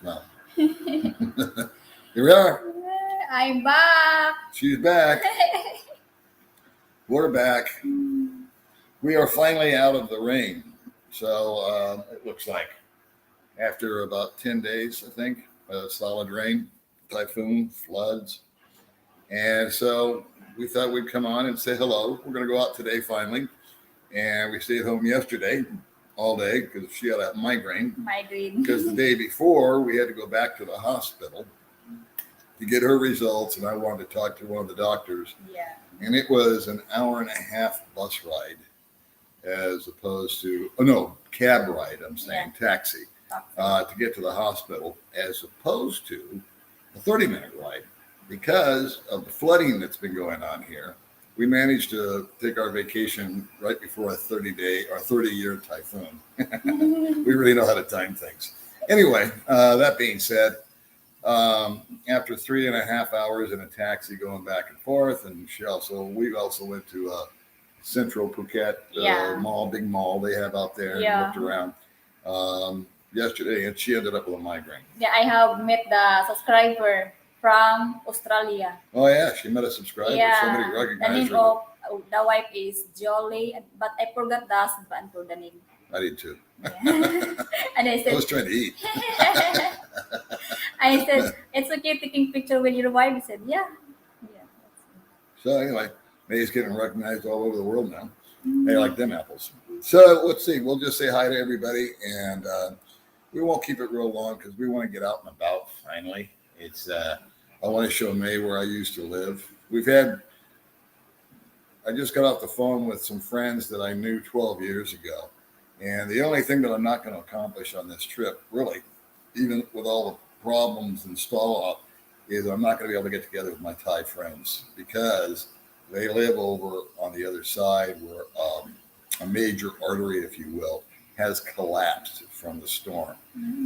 Well, here we are. I'm back. She's back. We're back. We are finally out of the rain. So it looks like after about 10 days, I think, solid rain, typhoon, floods. And so we thought we'd come on and say hello. We're going to go out today finally. And we stayed home yesterday all day because she had a migraine. Because the day before, we had to go back to the hospital to get her results. And I wanted to talk to one of the doctors. Yeah. And it was an hour and a half bus ride as opposed to, cab ride, I'm saying, taxi, to get to the hospital, as opposed to a 30-minute ride. Because of the flooding that's been going on here, we managed to take our vacation right before a 30-year typhoon. We really know how to time things. Anyway, that being said, after 3.5 hours in a taxi going back and forth, and we also went to Central Phuket big mall they have out there, and looked around yesterday, and she ended up with a migraine. Yeah, I have met the subscriber from Australia. Oh yeah, she met a subscriber. Yeah, somebody recognized the name her. of the wife is Jolie, but I forgot the husband for the name. I did too. Yeah. And I said, I was trying to eat. I said, it's okay taking picture with your wife. He said, yeah. So anyway, Mae's getting recognized all over the world now. They like them apples. So let's see. We'll just say hi to everybody, and we won't keep it real long because we want to get out and about finally. I want to show Mae where I used to live. I just got off the phone with some friends that I knew 12 years ago. And the only thing that I'm not going to accomplish on this trip, really, even with all the problems and stall out, is I'm not going to be able to get together with my Thai friends because they live over on the other side where a major artery, if you will, has collapsed from the storm.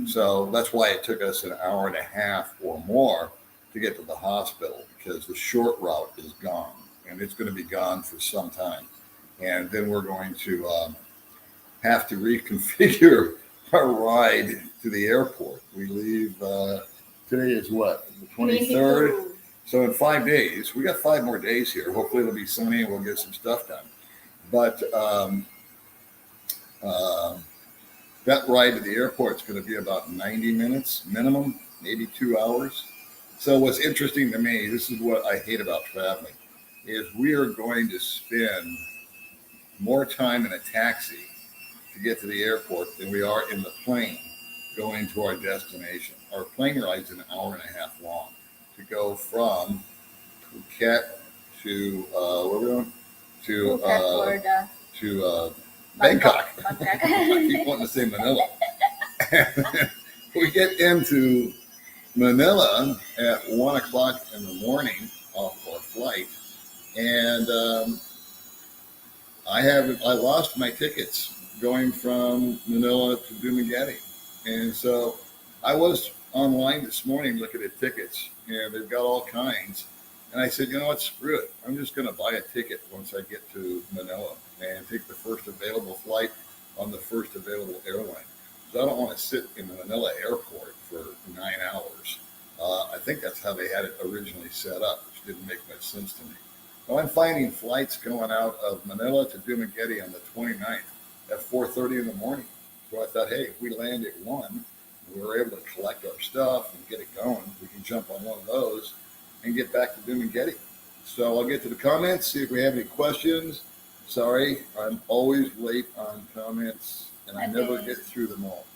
So that's why it took us an hour and a half or more to get to the hospital, because the short route is gone, and it's going to be gone for some time. And then we're going to have to reconfigure our ride to the airport. We leave, today is what, the 23rd? So in 5 days, we got 5 more days here. Hopefully it'll be sunny and we'll get some stuff done. But that ride to the airport is going to be about 90 minutes minimum, maybe 2 hours. So what's interesting to me, this is what I hate about traveling, is we are going to spend more time in a taxi to get to the airport than we are in the plane going to our destination. Our plane ride's an hour and a half long to go from Phuket to where are we going? To Bangkok. I keep wanting to say Manila. We get into Manila at 1 o'clock in the morning off our flight, and I lost my tickets going from Manila to Dumaguete, and so I was online this morning looking at tickets, and they've got all kinds. And I said, you know what, screw it. I'm just going to buy a ticket once I get to Manila and take the first available flight on the first available airline. So I don't want to sit in the Manila airport for 9 hours. I think that's how they had it originally set up, which didn't make much sense to me. Well, I'm finding flights going out of Manila to Dumaguete on the 29th at 4:30 in the morning. So I thought, hey, if we land at 1, we were able to collect our stuff and get it going, we can jump on one of those and get back to Dumaguete. So I'll get to the comments, see if we have any questions. Sorry, I'm always late on comments, and I never get through them all.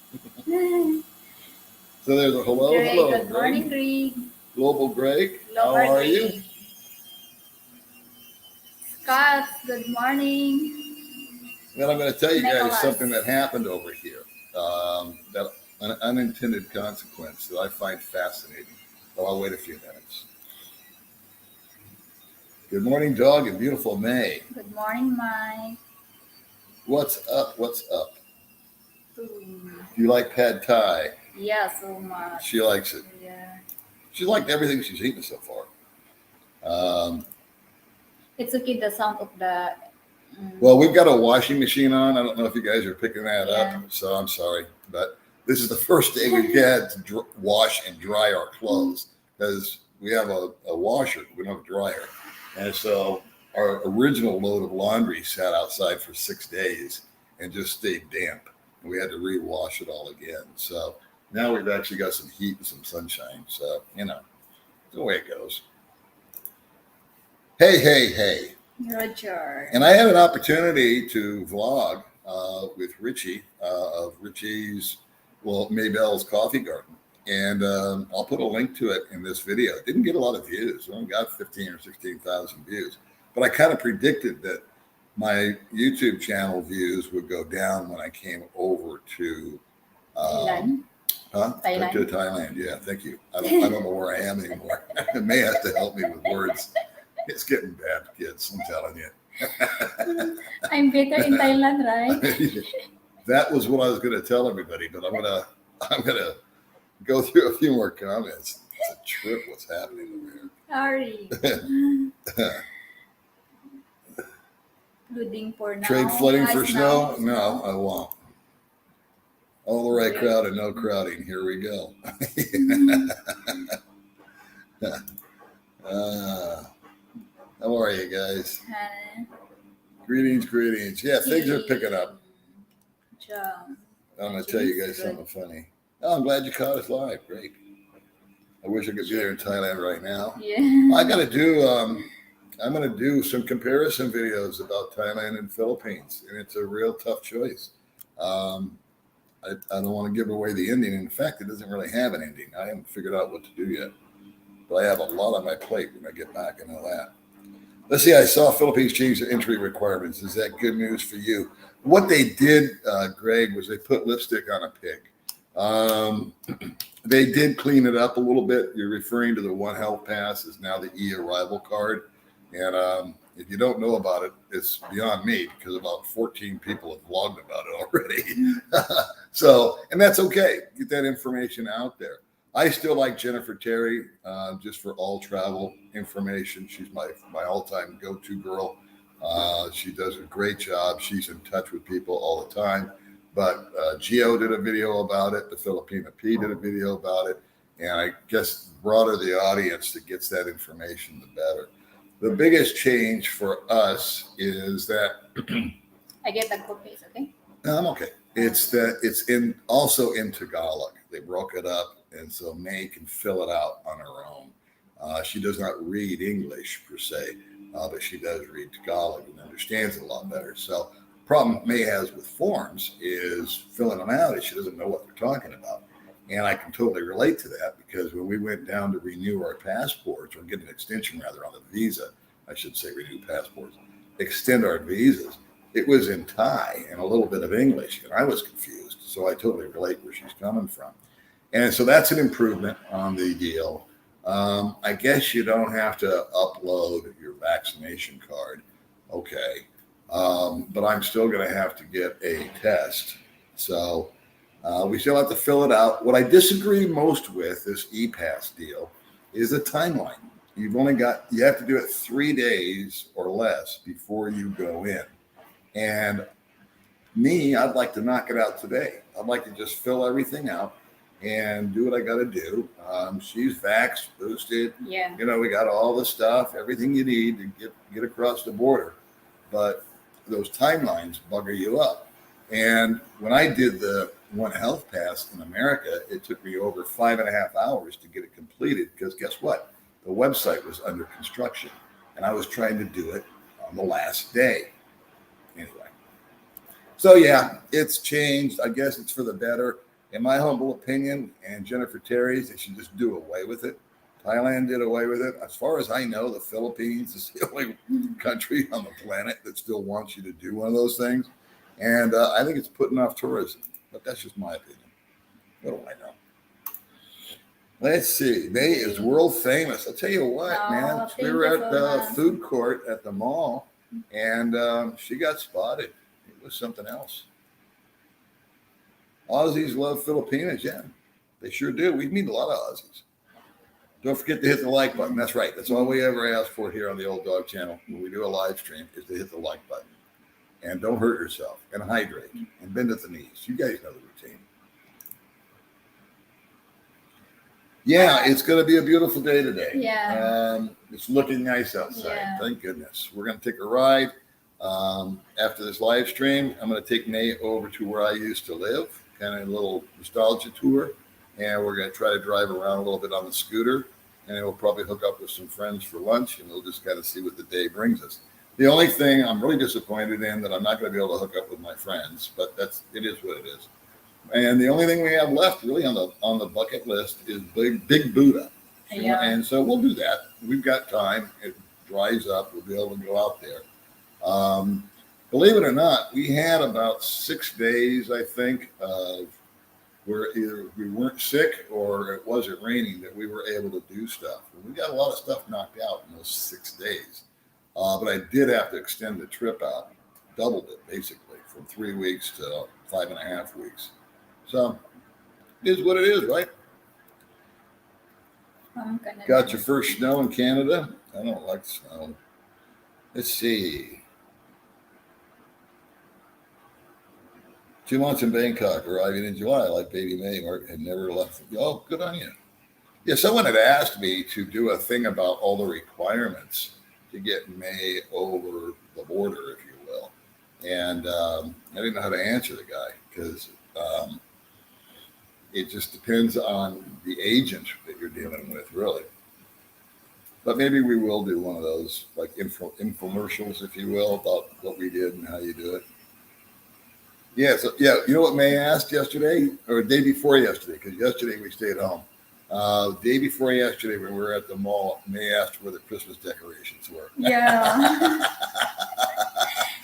So there's a hello. Good morning, Greg. Global Greg, how are you? Scott, good morning. Well, I'm going to tell you guys something that happened over here, that an unintended consequence that I find fascinating. Well, I'll wait a few minutes. Good morning, Dog and Beautiful Mae. Good morning, Mae. What's up? What's up? Do you like pad thai? Yeah, so much. She likes it. Yeah. She liked everything she's eaten so far. It's okay, the sound of the... Well, we've got a washing machine on. I don't know if you guys are picking that up, so I'm sorry. But This is the first day we've had to wash and dry our clothes because we have a washer. We don't have a dryer. And so our original load of laundry sat outside for 6 days and just stayed damp. And we had to rewash it all again. So now we've actually got some heat and some sunshine. So, the way it goes. Hey. Roger. And I had an opportunity to vlog with Richie of Richie's, Maybell's Coffee Garden. And I'll put a link to it in this video. It didn't get a lot of views. I only got 15 or 16,000 views. But I kind of predicted that my YouTube channel views would go down when I came over to Thailand. Thailand. To Thailand. Yeah, thank you. I don't know where I am anymore. May have to help me with words. It's getting bad, kids. I'm telling you. I'm better in Thailand, right? That was what I was going to tell everybody, but I'm gonna go through a few more comments. It's a trip. What's happening over Sorry. here? Including for now. Trade flooding for Ice snow? now. No, I won't. All the right crowd and no crowding. Here we go. How are you guys? Greetings. Yeah, things are picking up. I'm going to tell you guys something funny. Oh, I'm glad you caught us live. Great. I wish I could be there in Thailand right now. Yeah. I'm going to do some comparison videos about Thailand and Philippines, and it's a real tough choice. I don't want to give away the ending. In fact, it doesn't really have an ending. I haven't figured out what to do yet, but I have a lot on my plate when I get back and all that. Let's see. I saw Philippines change their entry requirements. Is that good news for you? What they did, Greg, was they put lipstick on a pig. They did clean it up a little bit. You're referring to the One Health Pass is now the e-arrival card. And if you don't know about it, it's beyond me because about 14 people have blogged about it already. And that's okay. Get that information out there. I still like Jennifer Terry just for all travel information. She's my all-time go-to girl. She does a great job. She's in touch with people all the time. But Gio did a video about it. The Filipina P did a video about it. And I guess the broader the audience that gets that information, the better. The biggest change for us is that I get the copies, okay? I'm okay. It's that it's also in Tagalog. They broke it up, and so Mae can fill it out on her own. She does not read English per se, but she does read Tagalog and understands it a lot better. So the problem Mae has with forms is filling them out, and she doesn't know what they're talking about. And I can totally relate to that because when we went down to renew our passports, or get an extension rather on the visa, I should say renew passports, extend our visas, it was in Thai and a little bit of English, and I was confused. So I totally relate where she's coming from. And so that's an improvement on the deal. I guess you don't have to upload your vaccination card. Okay. But I'm still going to have to get a test. So we still have to fill it out. What I disagree most with this e-pass deal is the timeline. You have to do it 3 days or less before you go in. And me, I'd like to knock it out today. I'd like to just fill everything out and do what I got to do. She's vaxxed, boosted. Yeah. We got all the stuff, everything you need to get across the border. But those timelines bugger you up. And when I did the One Health Pass in America, it took me over 5.5 hours to get it completed because guess what? The website was under construction and I was trying to do it on the last day. Anyway. So yeah, it's changed. I guess it's for the better. In my humble opinion, and Jennifer Terry's, they should just do away with it. Thailand did away with it. As far as I know, the Philippines is the only country on the planet that still wants you to do one of those things. And I think it's putting off tourism. But that's just my opinion. What do I know? Let's see. Mae is world famous. I'll tell you what, man. We were at the food court at the mall, and she got spotted. It was something else. Aussies love Filipinas, yeah. They sure do. We meet a lot of Aussies. Don't forget to hit the like button. That's right. That's all we ever ask for here on the Old Dog channel when we do a live stream is to hit the like button. And don't hurt yourself. And hydrate. And bend at the knees. You guys know the routine. Yeah, it's going to be a beautiful day today. Yeah. It's looking nice outside. Yeah. Thank goodness. We're going to take a ride. After this live stream, I'm going to take Mae over to where I used to live, kind of a little nostalgia tour. And we're going to try to drive around a little bit on the scooter. And then we'll probably hook up with some friends for lunch, and we'll just kind of see what the day brings us. The only thing I'm really disappointed in that I'm not going to be able to hook up with my friends, but it is what it is. And the only thing we have left really on the bucket list is Big Buddha. Yeah. And so we'll do that. We've got time. It dries up. We'll be able to go out there. Believe it or not, we had about 6 days, I think, of where either we weren't sick or it wasn't raining that we were able to do stuff. And we got a lot of stuff knocked out in those 6 days. But I did have to extend the trip out, doubled it basically from 3 weeks to 5.5 weeks. So it is what it is, right? Got your first snow in Canada? I don't like snow. Let's see. 2 months in Bangkok, arriving in July, like Baby Mae, had never left. Oh, good on you. Yeah, someone had asked me to do a thing about all the requirements to get Mae over the border, if you will. And I didn't know how to answer the guy because it just depends on the agent that you're dealing with, really. But maybe we will do one of those, like infomercials, if you will, about what we did and how you do it. Yeah, so yeah, you know what Mae asked yesterday, or the day before yesterday, because yesterday we stayed home. Day before yesterday, when we were at the mall, Mae asked where the Christmas decorations were. Yeah.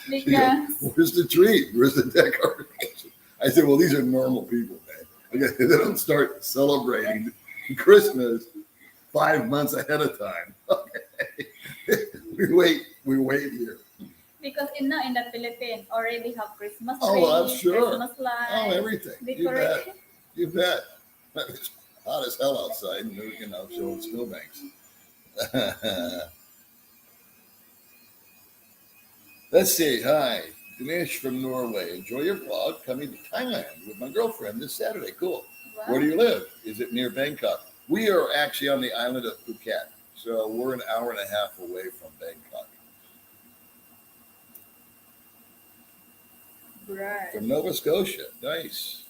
Because where's the tree? Where's the decoration? I said, well, these are normal people, man. They don't start celebrating Christmas 5 months ahead of time. Okay. we wait here. because in the Philippines already have Christmas tree, Oh, I'm sure. Christmas lights, Oh, everything. decoration. You bet. It's hot as hell outside, and showing snowbanks. Let's see. Hi, Dinesh from Norway. Enjoy your vlog. Coming to Thailand with my girlfriend this Saturday. Cool. Wow. Where do you live? Is it near Bangkok? We are actually on the island of Phuket, so we're an hour and a half away from Bangkok. Right. From Nova Scotia. Nice.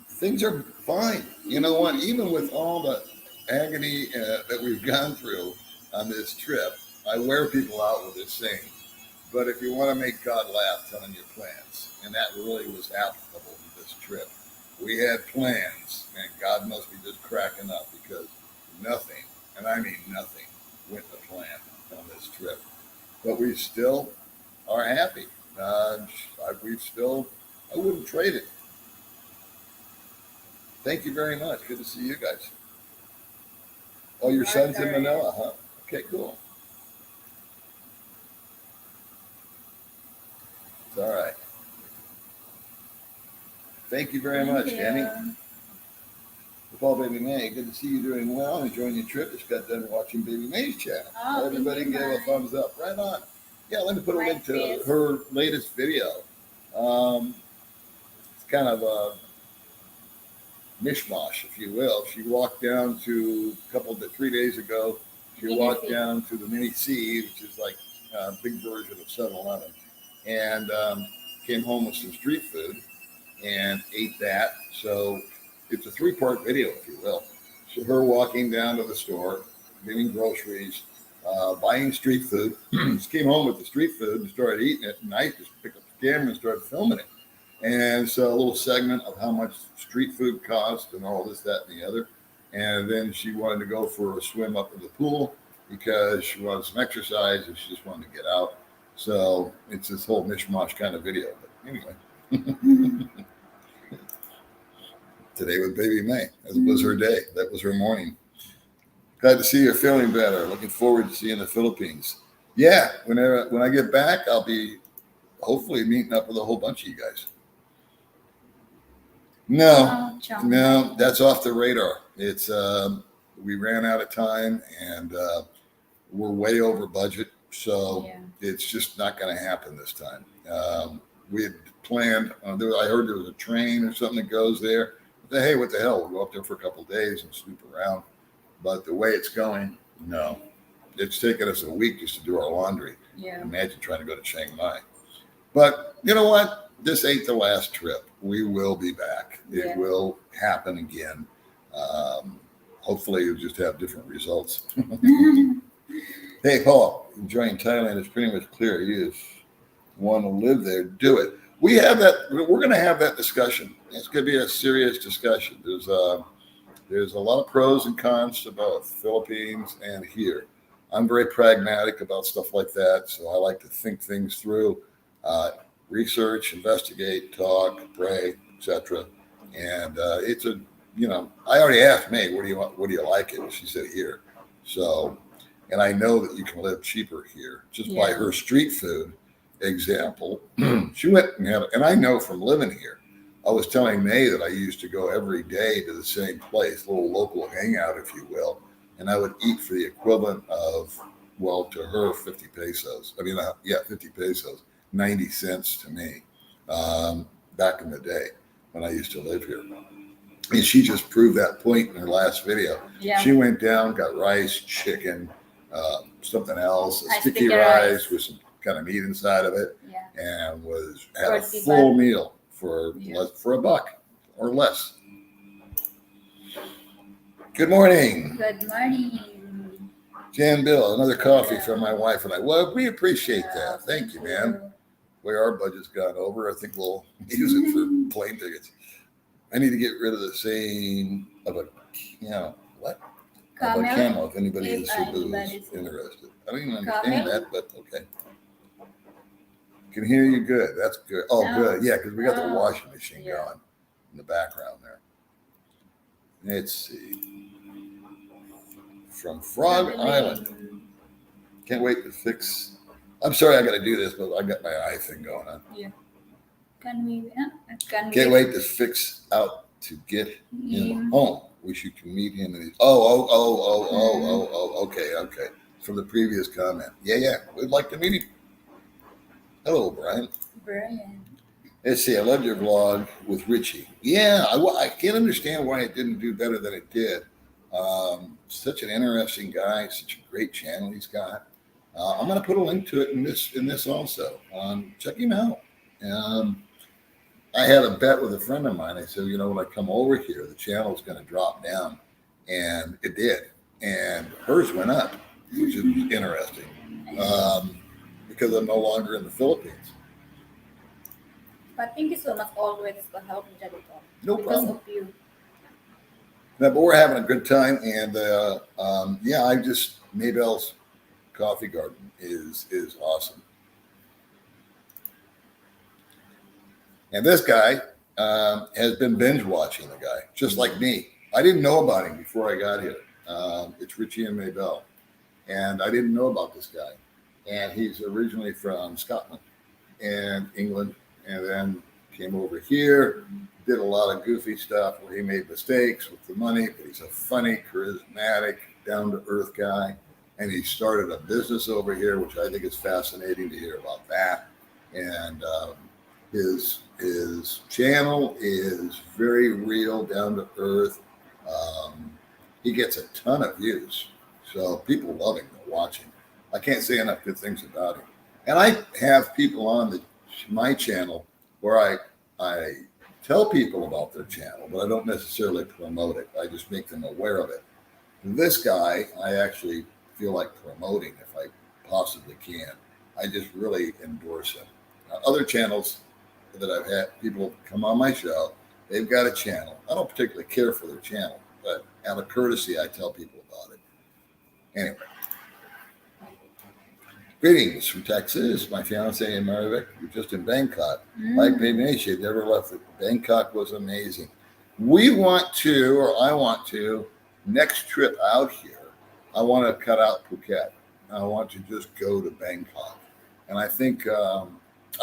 Things are fine. You know what? Even with all the agony that we've gone through on this trip, I wear people out with this saying. But if you want to make God laugh, tell him your plans. And that really was applicable to this trip. We had plans, and God must be just cracking up because nothing, and I mean nothing, went to plan on this trip. But we still are happy. I wouldn't trade it. Thank you very much. Good to see you guys. Oh, your son's in Manila, huh? Okay, cool. It's all right. Thank you very much, Danny. Paul Baby Mae, good to see you doing well, enjoying your trip. Just got done watching Baby Mae's channel. Oh, everybody give a thumbs up. Right on. Yeah, let me put a link to her latest video. It's kind of a mishmash, if you will. She walked down to 3 days ago. She walked down to the Mini C, which is like a big version of 7-Eleven, and came home with some street food and ate that. So it's a 3-part video, if you will. So her walking down to the store, getting groceries, buying street food. Just came home with the street food and started eating it. And I just picked up the camera and started filming it. And so a little segment of how much street food cost and all this, that, and the other. And then she wanted to go for a swim up in the pool because she wanted some exercise and she just wanted to get out. So it's this whole mishmash kind of video. But anyway. Today with Baby Mae. That was her day. That was her morning. Glad to see you're feeling better. Looking forward to seeing the Philippines. Yeah, when I get back, I'll be hopefully meeting up with a whole bunch of you guys. No, that's off the radar. It's we ran out of time and we're way over budget, so it's just not going to happen this time. We had planned. I heard there was a train or something that goes there. Hey, what the hell? We'll go up there for a couple of days and snoop around. But the way it's going, no. It's taken us a week just to do our laundry. Yeah. Imagine trying to go to Chiang Mai. But you know what? This ain't the last trip. We will be back. It Yeah. will happen again. Hopefully, you'll just have different results. Hey, Paul, enjoying Thailand is pretty much clear. You just want to live there, do it. We have that. We're going to have that discussion. It's going to be a serious discussion. There's a lot of pros and cons about Philippines and here. I'm very pragmatic about stuff like that, so I like to think things through, research, investigate, talk, pray, etc. And it's a, I already asked Mae, what do you like it? She said here. So, and I know that you can live cheaper here just by Yeah. her street food example. She went and had, and I know from living here. I was telling Mae that I used to go every day to the same place, a little local hangout, if you will, and I would eat for the equivalent of, well, to her, 50 pesos. I mean, 50 pesos, 90 cents to me, back in the day when I used to live here. And she just proved that point in her last video. Yeah. She went down, got rice, chicken, something else, a sticky sticky rice rice. with some kind of meat inside of it, Yeah. and had a Tortilla. full meal for Yeah. $1 or less. Good morning, Good morning. Jan Bill. Another coffee Yeah. from my wife and I. Well, we appreciate that. Thank you, man. you. Where our budget's gone over, I think we'll use it for plane tickets. I need to get rid of the saying of a, what? Of a camel, if anybody is interested. I don't even understand Camel? that, but okay. Can hear you good. That's good. Oh, Oh. good. Yeah, because we got the Oh. washing machine Yeah. going in the background there. Let's see. From Frog Island. Can't wait to fix. I'm sorry I got to do this, but I got my eye thing going on. Yeah. Can we? Can't wait to fix out to get him home. Wish you can meet him. And okay. From the previous comment. Yeah. We'd like to meet him. Hello, Brian. Brian. Let's see. I loved your vlog with Richie. Yeah, I can't understand why it didn't do better than it did. Such an interesting guy. Such a great channel he's got. I'm going to put a link to it in this also. Check him out. I had a bet with a friend of mine. I said, when I come over here, the channel's going to drop down, and it did. And hers went up, which is interesting, because I'm no longer in the Philippines. But thank you so much always for helping Jadito. No Because problem. of you. No, but we're having a good time, and Maybell's Coffee Garden is awesome. And this guy has been binge watching the guy, just like me. I didn't know about him before I got here. It's Richie and Maybell, and I didn't know about this guy. And he's originally from Scotland and England, and then came over here, did a lot of goofy stuff where he made mistakes with the money, but he's a funny, charismatic, down-to-earth guy. And he started a business over here, which I think is fascinating to hear about that. And his channel is very real, down-to-earth. He gets a ton of views. So people love him, they're watching. I can't say enough good things about him. And I have people on my channel where I tell people about their channel, but I don't necessarily promote it. I just make them aware of it. This guy, I actually feel like promoting if I possibly can. I just really endorse him. Other channels that I've had people come on my show, they've got a channel. I don't particularly care for their channel, but out of courtesy, I tell people about it. Anyway. Greetings from Texas. My fiance and Marivik were just in Bangkok. Like Mae, she had never left it. Bangkok was amazing. I want to, next trip out here, I want to cut out Phuket. I want to just go to Bangkok. And I think, I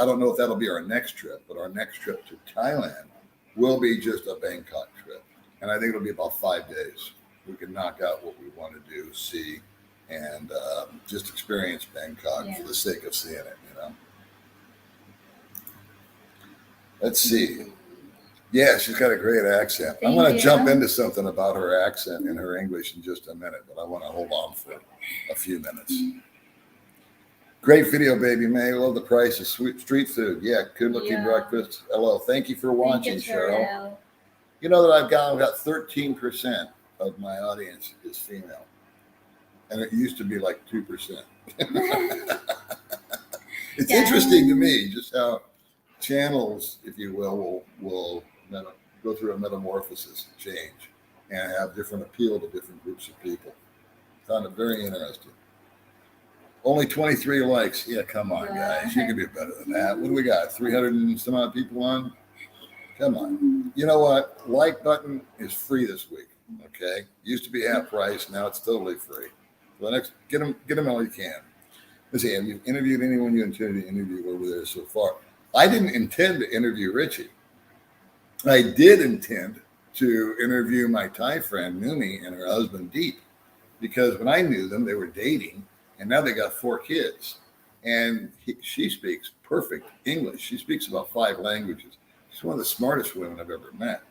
don't know if that'll be our next trip, but our next trip to Thailand will be just a Bangkok trip. And I think it'll be about 5 days. We can knock out what we want to do, see, and just experience Bangkok for the sake of seeing it, Let's see. Yeah, she's got a great accent. I'm Thank going to you. jump into something about her accent and her English in just a minute, but I want to hold on for a few minutes. Great video, baby Mae. Love the price of sweet street food. Yeah, good looking Yeah. breakfast. Hello, thank you for Thank you, watching, Cheryl. Cheryl. You know that I've got 13% of my audience is female, and it used to be like 2%. It's Yeah. interesting to me just how channels, if you will go through a metamorphosis and change and have different appeal to different groups of people. Found it very interesting. Only 23 likes. Yeah, come on, guys. You can do better than that. What do we got? 300 and some odd people on? Come on. You know what? Like button is free this week. Okay. Used to be half price. Now it's totally free. So the next, get them all you can. Let's see. Have you interviewed anyone you intended to interview over there so far? I didn't intend to interview Richie. I did intend to interview my Thai friend Numi and her husband Deep, because when I knew them, they were dating, and now they got 4 kids. And she speaks perfect English. She speaks about 5 languages. She's one of the smartest women I've ever met.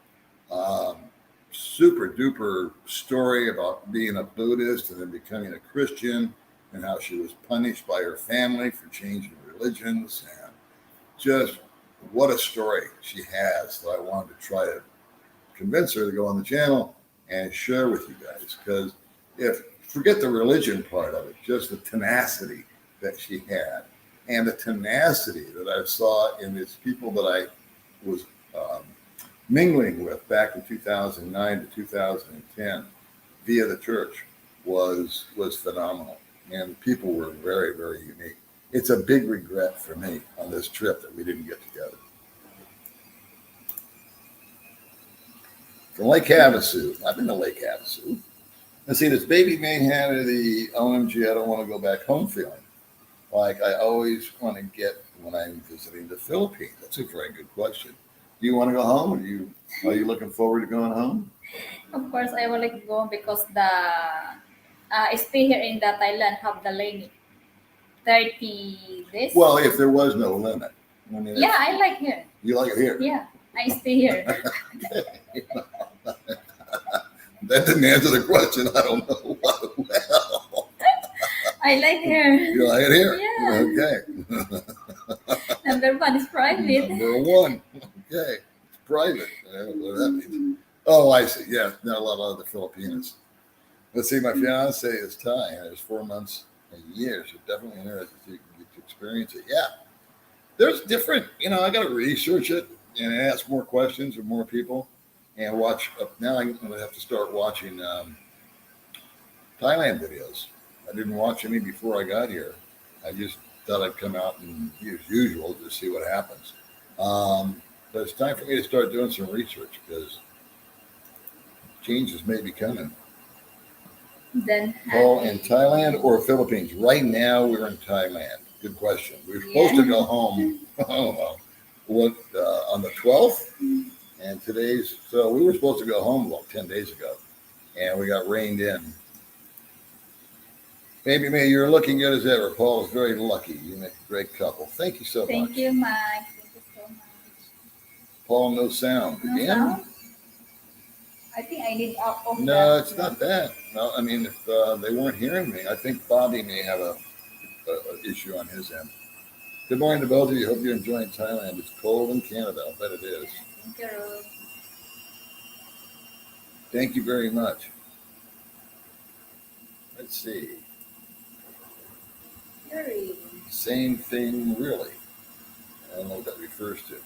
Super duper story about being a Buddhist and then becoming a Christian, and how she was punished by her family for changing religions, and just what a story she has. So I wanted to try to convince her to go on the channel and share with you guys, because forget the religion part of it, just the tenacity that she had, and the tenacity that I saw in these people that I was mingling with back in 2009 to 2010 via the church was phenomenal, and people were very, very unique. It's a big regret for me on this trip that we didn't get together. From Lake Havasu, I've been to Lake Havasu. And see, this baby Mae had the OMG, I don't want to go back home feeling. Like I always want to get when I'm visiting the Philippines. That's a very good question. Do you want to go home, or are you looking forward to going home? Of course, I would like to go because the stay here in the Thailand have the limit 30 days. Well, if there was no limit. I mean, Yeah, I like here. You like it here? Yeah, I stay here. That didn't answer the question. I don't know. Well, I like here. you like it here? Yeah. Okay. Number 1 is private. Number 1. Okay. It's private. I don't know what that means. Oh, I see. Yeah, not a lot of other Filipinos. Let's see, my fiance is Thai, and there's 4 months a year, so definitely interested to get to experience it. Yeah. There's different, I got to research it and ask more questions of more people and watch. Now I'm going to have to start watching Thailand videos. I didn't watch any before I got here. I just thought I'd come out and use usual to see what happens. But it's time for me to start doing some research, because changes may be coming. Then Paul, in Thailand or Philippines? Right now we're in Thailand. Good question. We were supposed to go home on the 12th, and so we were supposed to go home about 10 days ago, and we got rained in. Baby Mae, you're looking good as ever. Paul is very lucky. You make a great couple. Thank you so much. Thank you, Mike. Thank you so much. Paul, no sound. No Again? sound? I think I need up of No, that. it's not that. No, I mean, if they weren't hearing me, I think Bobby may have an issue on his end. Good morning to both of you. Hope you're enjoying Thailand. It's cold in Canada. I'll bet it is. Thank you. Thank you very much. Let's see. Yuri. Same thing, really. I don't know what that refers to.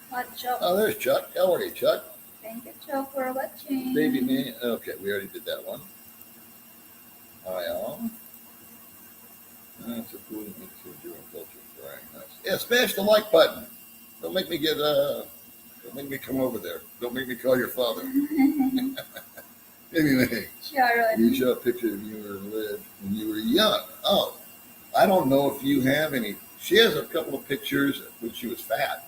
What's up? Oh, there's Chuck. How are you, Chuck? Thank you, Chuck, for watching. Baby Mae. Okay, we already did that one. Hi, all. That's a cool mix of doing culture. Very nice. Yeah, smash the like button. Don't make me don't make me come over there. Don't make me call your father. Baby Mae. Sharon. You show a picture of you when you were young. Oh, I don't know if you have any. She has a couple of pictures when she was fat.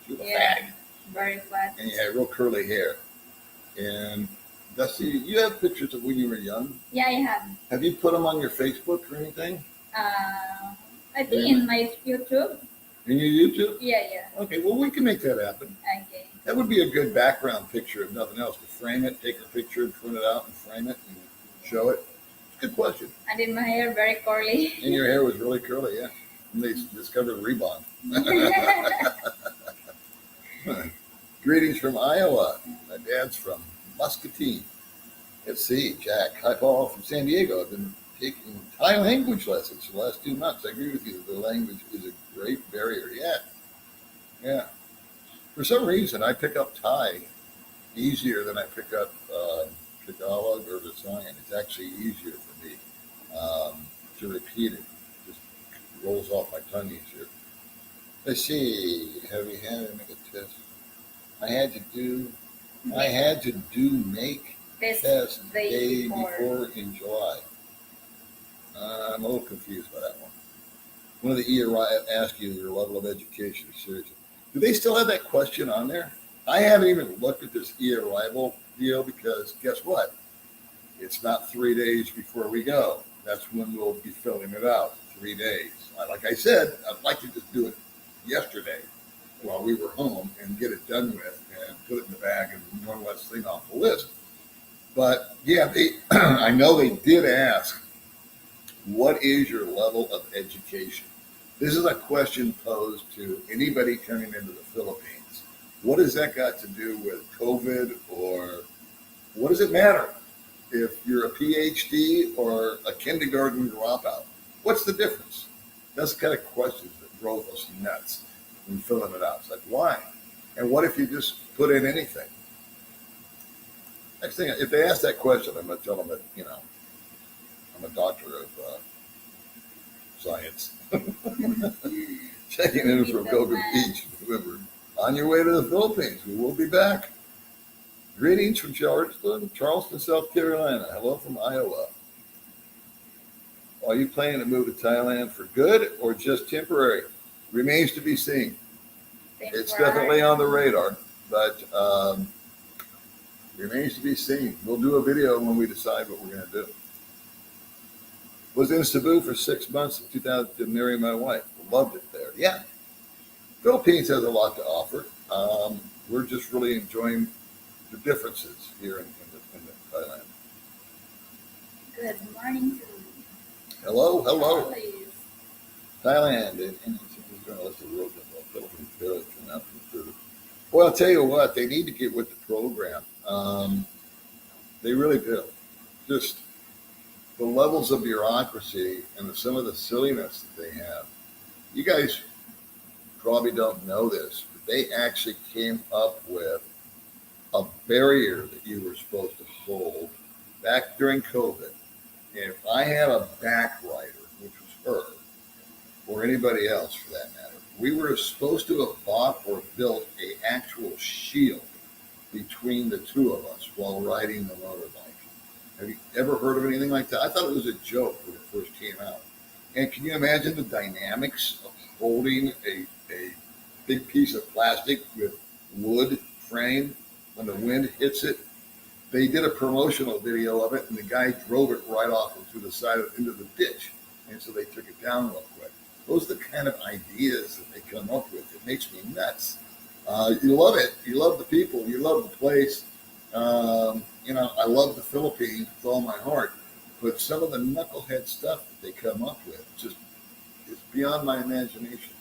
She was fat. Very fat. And you had real curly hair. And Dusty, you have pictures of when you were young? Yeah, I have. Have you put them on your Facebook or anything? I think in my YouTube. In your YouTube? Yeah. Okay, well, we can make that happen. Okay. That would be a good background picture, if nothing else, to frame it, take a picture, print it out, and frame it and show it. Good question. I did my hair very curly. And your hair was really curly, yeah. And they discovered Rebond. Greetings from Iowa. My dad's from Muscatine. Let's see, Jack. Hi, Paul from San Diego. I've been taking Thai language lessons for the last 2 months. I agree with you that the language is a great barrier. Yeah. For some reason, I pick up Thai easier than I pick up Tagalog or Visayan. It's actually easier for me to repeat it. Just rolls off my tongue easier. Let's see. Have we had to make a test? I had to do make test day before in July. I'm a little confused by that one. One of the ERI asked you your level of education. Seriously, do they still have that question on there? I haven't even looked at this e-arrival deal because guess what? It's not 3 days before we go. That's when we'll be filling it out. 3 days. Like I said, I'd like to just do it yesterday while we were home and get it done with and put it in the bag and one less thing off the list. But yeah, I know they did ask, what is your level of education? This is a question posed to anybody coming into the Philippines. What has that got to do with COVID, or what does it matter if you're a PhD or a kindergarten dropout? What's the difference? That's the kind of questions that drove us nuts when filling it out. It's like, why? And what if you just put in anything? Next thing, if they ask that question, I'm going to tell them that, I'm a doctor of science. Checking in from Cocoa Beach. Remember, on your way to the Philippines, we will be back. Greetings from Charleston, South Carolina. Hello from Iowa. Are you planning to move to Thailand for good or just temporary? Remains to be seen. It's definitely on the radar, but remains to be seen. We'll do a video when we decide what we're going to do. Was in Cebu for 6 months in 2000 to marry my wife. Loved it there. Yeah. Philippines has a lot to offer. We're just really enjoying the differences here in Thailand. Good morning to Hello. Charlie. Thailand. And well, I'll tell you what, they need to get with the program. They really do. Just the levels of bureaucracy and some of the silliness that they have. You guys probably don't know this, but they actually came up with a barrier that you were supposed to hold back during COVID. If I had a back rider, which was her, or anybody else for that matter, we were supposed to have bought or built an actual shield between the two of us while riding the motorbike. Have you ever heard of anything like that? I thought it was a joke when it first came out. And can you imagine the dynamics of holding a big piece of plastic with wood frame when the wind hits it? They did a promotional video of it, and the guy drove it right off into the side into the ditch. And so they took it down real quick. Those are the kind of ideas that they come up with. It makes me nuts. You love it. You love the people. You love the place. I love the Philippines with all my heart. But some of the knucklehead stuff that they come up with just is beyond my imagination.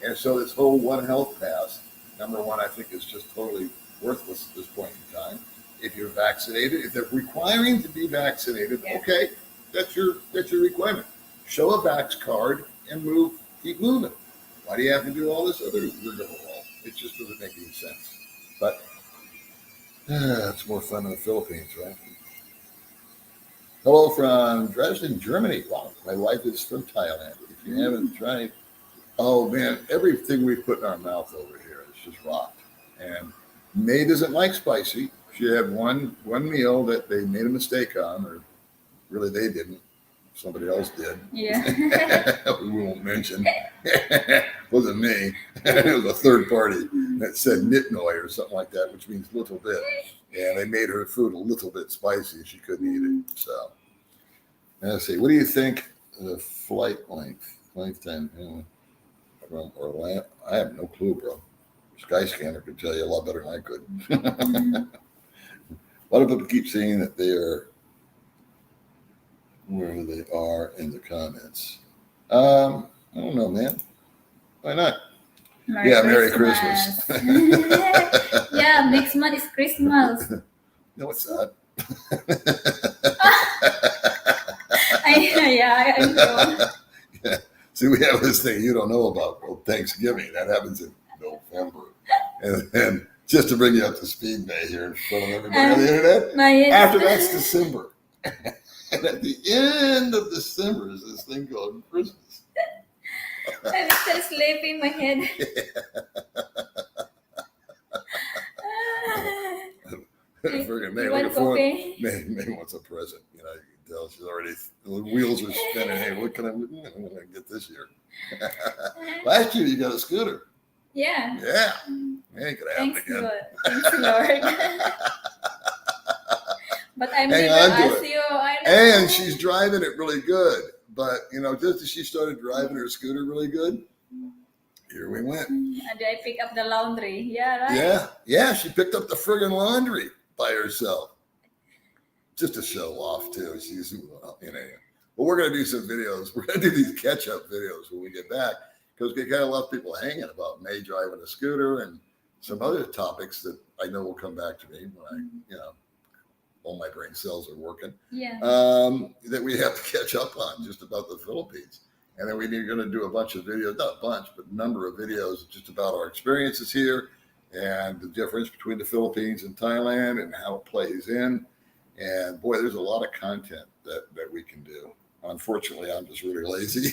And so this whole One Health Pass, number one, I think is just totally worthless at this point in time. If you're vaccinated, if they're requiring to be vaccinated, okay, that's your requirement. Show a vax card and keep moving. Why do you have to do all this other rigmarole? It just doesn't make any sense. But it's more fun in the Philippines, right? Hello from Dresden, Germany. Wow, my wife is from Thailand. If you haven't tried, oh man, everything we put in our mouth over here is just rocked. And Mae doesn't like spicy. She had one meal that they made a mistake on, or really they didn't. Somebody else did. Yeah. We won't mention. It wasn't me. It was a third party that said nitnoy or something like that, which means little bit. And they made her food a little bit spicy. She couldn't eat it. So let's see. What do you think the flight lifetime from Orlando? I have no clue, bro. Skyscanner could tell you a lot better than I could. Mm. A lot of people keep saying that they are where they are in the comments. I don't know, man. Why not? Merry Christmas. Yeah, next month is Christmas. No, it's not. I know. Yeah. See, we have this thing you don't know about called Thanksgiving. That happens in November. And then just to bring you up to speed, May, here in front of everybody on the internet, after that's December. And at the end of December is this thing called Christmas. I'm still sleeping my head. Friggin' May, You looking want forward. coffee? May wants a present. You know, you can tell she's already, the wheels are spinning. Hey, what can I get this year? Last year you got a scooter. Yeah. Yeah. Ain't gonna happen Thanks, again. Lord. Thanks, Lord. But I'm Hang never on to asked it. you. I know. And she's driving it really good. But, you know, just as she started driving her scooter really good, here we went. And I pick up the laundry. Yeah, right. Yeah. Yeah. She picked up the friggin' laundry by herself. Just to show off, too. She's, well, you know. But we're going to do some videos. We're going to do these catch-up videos when we get back because we kind of left people hanging about May driving a scooter and some other topics that I know will come back to me when I, you know, all my brain cells are working. Yeah. That we have to catch up on just about the Philippines. And then we're going to do a bunch of videos, not a bunch, but a number of videos just about our experiences here and the difference between the Philippines and Thailand and how it plays in. And boy, there's a lot of content that we can do. Unfortunately, I'm just really lazy.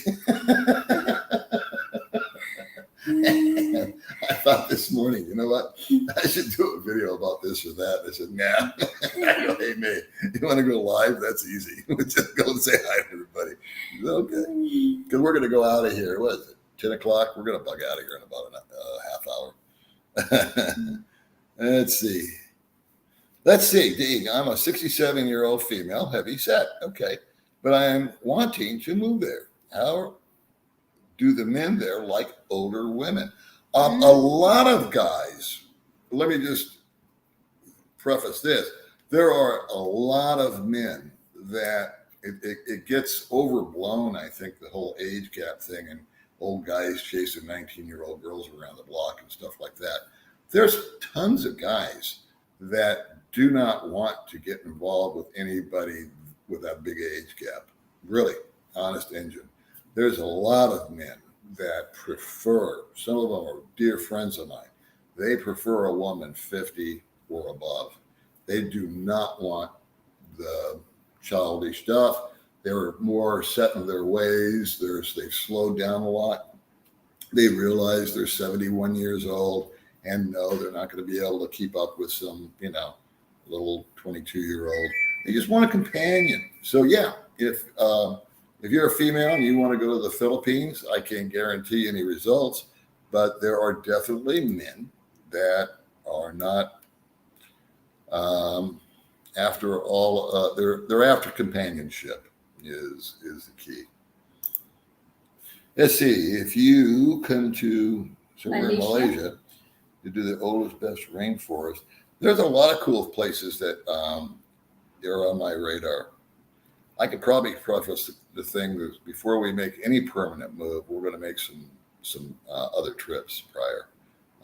And I thought this morning, you know what? I should do a video about this or that. I said, nah. I go, hey, May, you want to go live? That's easy. Just go and say hi to everybody. Said, okay. Because we're going to go out of here. What is it? 10 o'clock? We're going to bug out of here in about a half hour. Let's see. Dee, I'm a 67-year-old female, heavy set. Okay. But I am wanting to move there. How do the men there like older women? A lot of guys, let me just preface this. There are a lot of men that it gets overblown, I think, the whole age gap thing and old guys chasing 19-year-old girls around the block and stuff like that. There's tons of guys that do not want to get involved with anybody with that big age gap. Really, honest engine. There's a lot of men that prefer, some of them are dear friends of mine, they prefer a woman 50 or above. They do not want the childish stuff. They're more set in their ways. They've slowed down a lot. They realize they're 71 years old and know they're not going to be able to keep up with some, you know, little 22-year-old. They just want a companion. So yeah, if you're a female and you want to go to the Philippines, I can't guarantee any results, but there are definitely men that are not after all. They're after companionship is the key. Let's see. If you come to somewhere in Malaysia to do the oldest, best rainforest, there's a lot of cool places that are on my radar. I could probably preface the thing that before we make any permanent move, we're going to make some other trips prior.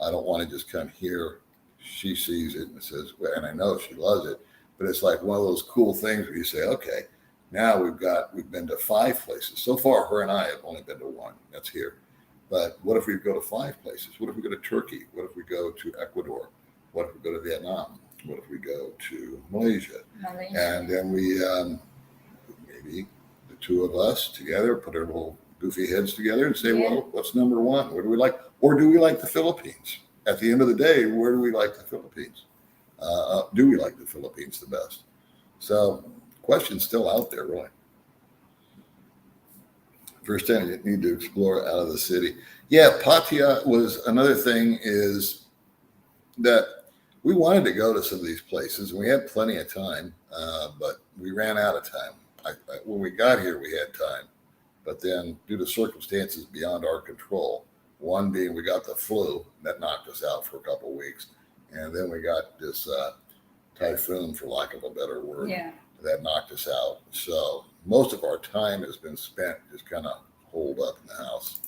I don't want to just come here. She sees it and says, well, and I know she loves it, but it's like one of those cool things where you say, okay, now we've been to 5 places. So far, her and I have only been to 1. That's here. But what if we go to 5 places? What if we go to Turkey? What if we go to Ecuador? What if we go to Vietnam? What if we go to Malaysia? And then we maybe the 2 of us together put our little goofy heads together and say, well, what's number 1? What do we like? Or do we like the Philippines? At the end of the day, where do we like the Philippines? Do we like the Philippines the best? So question's still out there, really. First time you need to explore out of the city. Yeah, Pattaya was another thing is that we wanted to go to some of these places and we had plenty of time, but we ran out of time. When we got here, we had time, but then due to circumstances beyond our control, One being we got the flu that knocked us out for a couple of weeks, and then we got this typhoon, for lack of a better word, that knocked us out. So most of our time has been spent just kind of holed up in the house.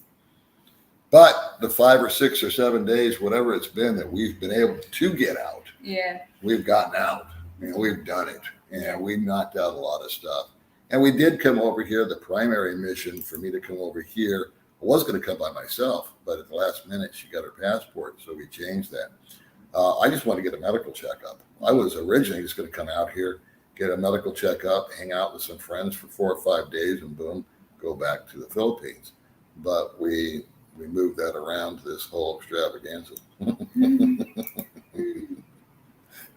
But the 5 or 6 or 7 days, whatever it's been that we've been able to get out, we've gotten out and we've done it, and we knocked out a lot of stuff. And we did come over here. The primary mission for me to come over here, I was going to come by myself, but at the last minute she got her passport, so we changed that. I just want to get a medical checkup. I was originally just going to come out here, get a medical checkup, hang out with some friends for 4 or 5 days, and boom, go back to the Philippines. But we moved that around to this whole extravaganza.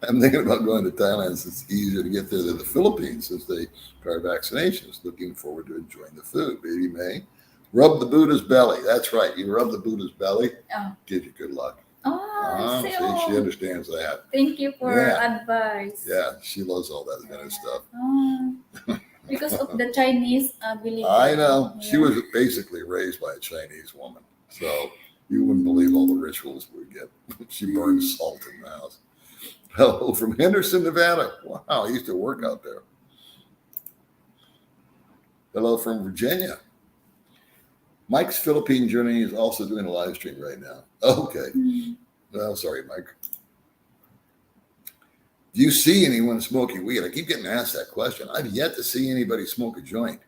I'm thinking about going to Thailand since it's easier to get there than the Philippines since they require vaccinations. Looking forward to enjoying the food. Baby Mae, rub the Buddha's belly. That's right. You rub the Buddha's belly, gives you good luck. See, she understands that. Thank you for advice. Yeah, she loves all that kind of stuff. Because of the Chinese belief. I know. Yeah. She was basically raised by a Chinese woman. So you wouldn't believe all the rituals we get. She burns salt in the house. Hello from Henderson, Nevada. Wow, I used to work out there. Hello from Virginia. Mike's Philippine journey is also doing a live stream right now. Okay. Well, sorry, Mike. Do you see anyone smoking weed? I keep getting asked that question. I've yet to see anybody smoke a joint.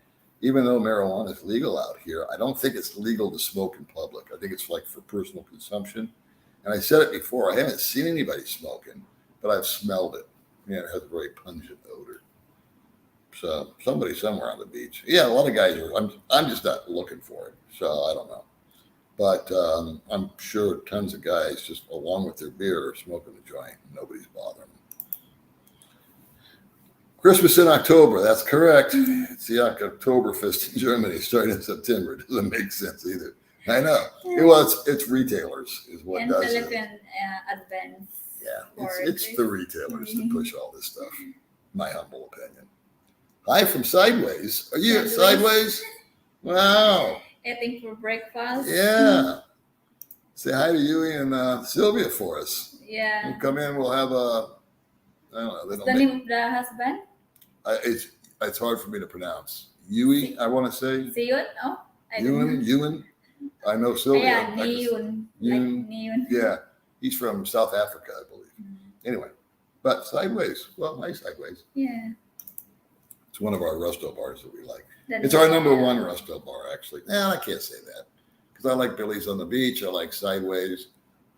Even though marijuana is legal out here, I don't think it's legal to smoke in public. I think it's like for personal consumption. And I said it before, I haven't seen anybody smoking, but I've smelled it. Yeah, it has a very pungent odor. So somebody somewhere on the beach. Yeah, a lot of guys are. I'm just not looking for it. So I don't know. But I'm sure tons of guys just along with their beer are smoking a joint. Nobody's bothering them. Christmas in October. That's correct. It's the Oktoberfest in Germany starting in September. It doesn't make sense either. I know. Well, it's retailers is what and does it. Philippine advance. Yeah, it's the retailers that push all this stuff. My humble opinion. Hi from Sideways. Are you Sideways? Wow. Eating for breakfast. Yeah. Say hi to Yui and Sylvia for us. Yeah. We'll come in. We'll have a. I don't know. What's the name of the husband? It's hard for me to pronounce. Yui, I want to say. Siyun? Oh, I don't know. Ewan. I know Sylvia. Yeah, Niyun. Like Niyun. Yeah, he's from South Africa, I believe. Anyway, but Sideways. Well, nice Sideways. Yeah. It's one of our resto bars that we like. It's our number one resto bar, actually. I can't say that because I like Billy's on the Beach. I like Sideways.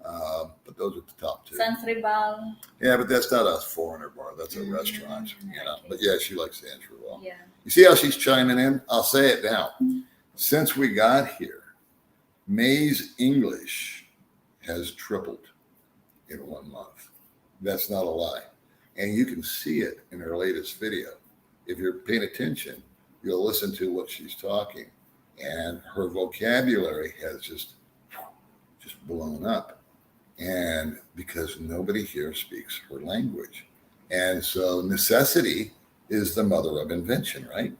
But those are the top two. Sans Rival. Yeah, but that's not a foreigner bar. That's a restaurant. You know. But yeah, she likes Sans Rival. Yeah. You see how she's chiming in? I'll say it now. Since we got here, Mae's English has tripled in 1 month. That's not a lie. And you can see it in her latest video. If you're paying attention, you'll listen to what she's talking. And her vocabulary has just blown up. And because nobody here speaks her language. And so necessity is the mother of invention, right?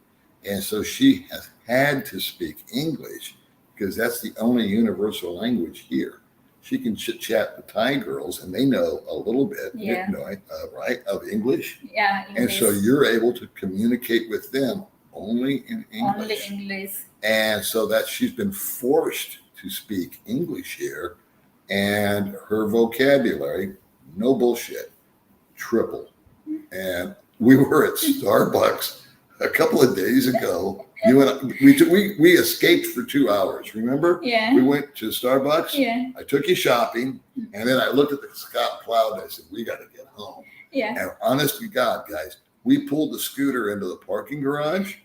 And so she has had to speak English because that's the only universal language here. She can chit-chat with Thai girls and they know a little bit, right, of English. Yeah, English. And so you're able to communicate with them only in English. Only English. And so that she's been forced to speak English here, and her vocabulary, no bullshit, tripled. And we were at Starbucks a couple of days ago. You and I, we escaped for 2 hours. Remember? Yeah. We went to Starbucks. Yeah. I took you shopping, and then I looked at the Scott cloud and I said, "We got to get home." Yeah. And honest to God, guys, we pulled the scooter into the parking garage,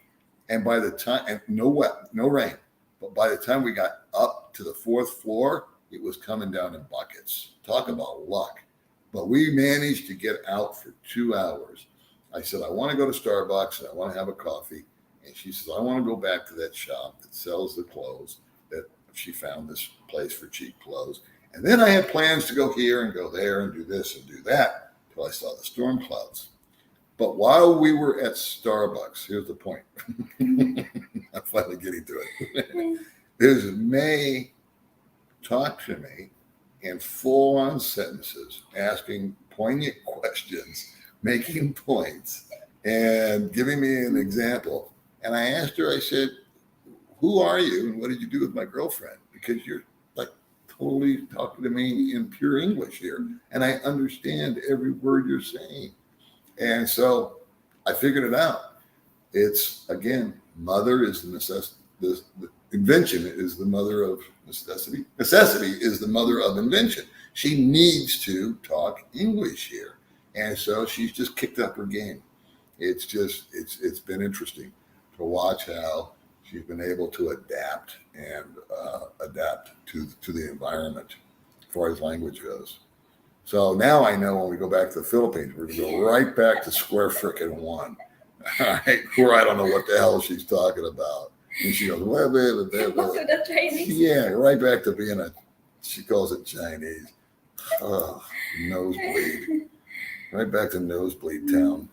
and by the time, and no rain, but by the time we got up to the 4th floor, it was coming down in buckets. Talk about luck. But we managed to get out for 2 hours. I said, I want to go to Starbucks and I want to have a coffee. And she says, I want to go back to that shop that sells the clothes, that she found this place for cheap clothes. And then I had plans to go here and go there and do this and do that until I saw the storm clouds. But while we were at Starbucks, here's the point. I'm finally getting to it. It was May talk to me in full-on sentences, asking poignant questions, making points, and giving me an example. And I asked her, I said, who are you and what did you do with my girlfriend? Because you're like totally talking to me in pure English here. And I understand every word you're saying. And so I figured it out. It's, again, mother is the necessity. The invention is the mother of necessity. Necessity is the mother of invention. She needs to talk English here. And so she's just kicked up her game. It's been interesting to watch how she's been able to adapt to the environment as far as language goes. So now I know when we go back to the Philippines, we're going to go right back to square frickin' one. All right, where I don't know what the hell she's talking about. And she goes, yeah, right back to being she calls it Chinese. Oh, nosebleed. Right back to nosebleed town.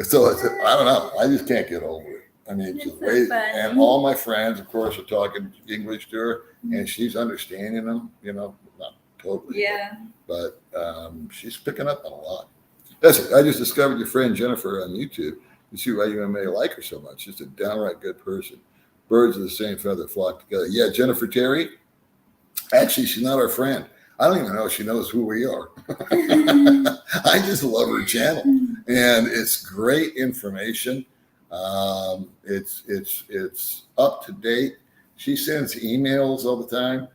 So I don't know. I just can't get over it. I mean, just wait. And all my friends, of course, are talking English to her, and she's understanding them, not totally. Yeah. But she's picking up on a lot. Listen, I just discovered your friend Jennifer on YouTube. You see why you and Mae like her so much. She's a downright good person. Birds of the same feather flock together. Yeah, Jennifer Terry. Actually, she's not our friend. I don't even know if she knows who we are. I just love her channel, and it's great information. It's up to date. She sends emails all the time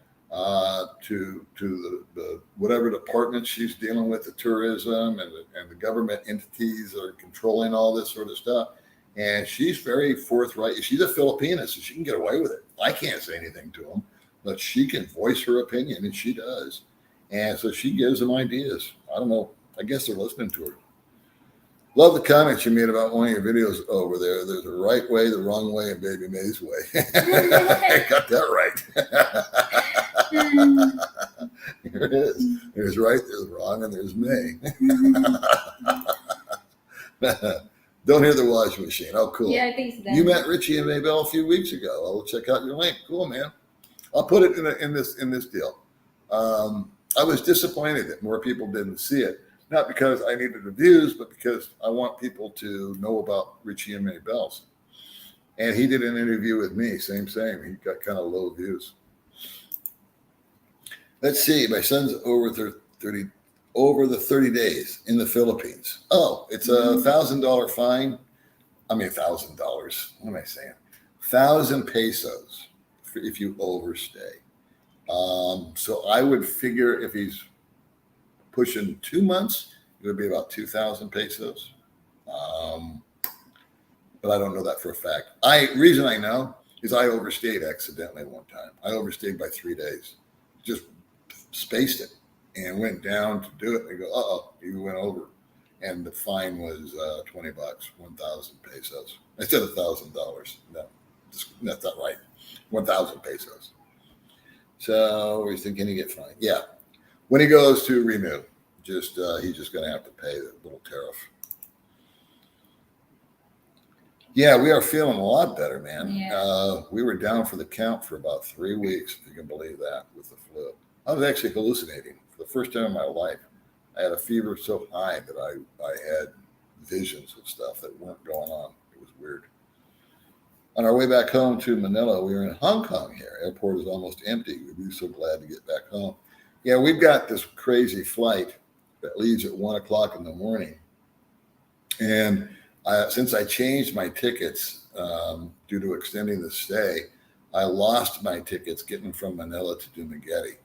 to the whatever department she's dealing with, the tourism and the government entities that are controlling all this sort of stuff. And she's very forthright. She's a Filipina, so she can get away with it. I can't say anything to them, but she can voice her opinion, and she does. And so she gives them ideas. I don't know. I guess they're listening to her. Love the comments you made about one of your videos over there. There's a right way, the wrong way, and Baby Mae's way. I got that right. Here it is. There's right, there's wrong, and there's Mae. Don't hear the washing machine. Oh, cool. Yeah, I think so. You met Richie and Maybelle a few weeks ago. I'll check out your link. Cool, man. I'll put it in this deal. I was disappointed that more people didn't see it. Not because I needed the views, but because I want people to know about Richie and Maybelle's. And he did an interview with me, same. He got kind of low views. Let's see. My son's over the 30 days in the Philippines. Oh, it's $1,000 fine. I mean, $1,000. What am I saying? 1,000 pesos if you overstay. So I would figure if he's pushing 2 months, it would be about 2,000 pesos. But I don't know that for a fact. Reason I know is I overstayed accidentally one time. I overstayed by 3 days. Just spaced it and went down to do it. They go, uh-oh, you went over. And the fine was $20, 1,000 pesos. Instead of $1,000. No, that's not right. 1,000 pesos. So we're thinking he get fined. Yeah. When he goes to renew, he's just going to have to pay the little tariff. Yeah, we are feeling a lot better, man. Yeah. We were down for the count for about 3 weeks, if you can believe that, with the flu. I was actually hallucinating for the first time in my life. I had a fever so high that I had visions of stuff that weren't going on. It was weird. On our way back home to Manila, we were in Hong Kong here. Airport is almost empty. We'd be so glad to get back home. Yeah, we've got this crazy flight that leaves at 1 o'clock in the morning. And since I changed my tickets due to extending the stay, I lost my tickets getting from Manila to Dumaguete.